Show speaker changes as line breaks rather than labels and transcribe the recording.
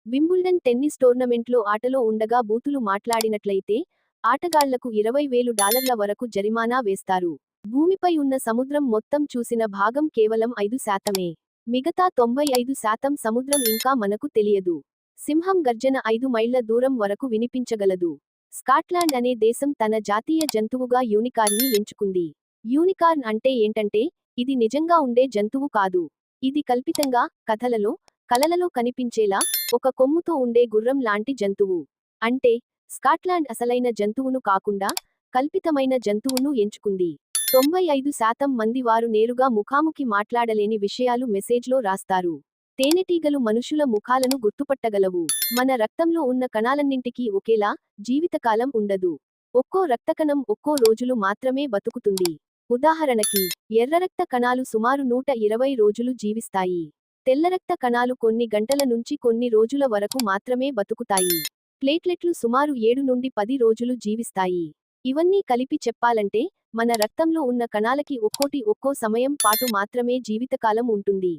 Wimbledon tennis టోర్నమెంట్లో ఆటలో ఉండగా బూతులు మాట్లాడినట్లయితే ఆటగాళ్లకు $20,000 వరకు జరిమానా వేస్తారు. భూమిపై ఉన్న సముద్రం మొత్తం చూసిన భాగం కేవలం 5%. మిగతా 95% సముద్రం ఇంకా మనకు తెలియదు. సింహం గర్జన 5 మైళ్ల దూరం వరకు వినిపించగలదు. స్కాట్లాండ్ అనే దేశం తన జాతీయ జంతువుగా యూనికార్న్ని ఎంచుకుంది. యూనికార్న్ అంటే ఏంటంటే, ఇది నిజంగా ఉండే జంతువు కాదు. ఇది కల్పితంగా, కథలలో, కలలలో కనిపించేలా, ఒక కొమ్ముతో ఉండే గుర్రం లాంటి జంతువు. అంటే, స్కాట్లాండ్ అసలైన జంతువును కాకుండా, కల్పితమైన జంతువును ఎంచుకుంది. 95% మంది వారు నేరుగా ముఖాముఖి మాట్లాడలేని విషయాలు మెసేజ్లో రాస్తారు. తేనెటీగలు మనుషుల ముఖాలను గుర్తుపట్టగలవు. మన రక్తంలో ఉన్న కణాలన్నింటికీ ఒకేలా జీవితకాలం ఉండదు. ఒక్కో రక్తకణం ఒక్కో రోజులు మాత్రమే బతుకుతుంది. ఉదాహరణకి, ఎర్రరక్త కణాలు సుమారు 120 రోజులు జీవిస్తాయి. తెల్లరక్త కణాలు కొన్ని గంటల నుంచి కొన్ని రోజుల వరకు మాత్రమే బతుకుతాయి. ప్లేట్లెట్లు సుమారు 7 నుండి 10 రోజులు జీవిస్తాయి. ఇవన్నీ కలిపి చెప్పాలంటే, మన రక్తంలో ఉన్న కణాలకి ఒక్కోటి ఒక్కో సమయం పాటు మాత్రమే జీవితకాలం ఉంటుంది.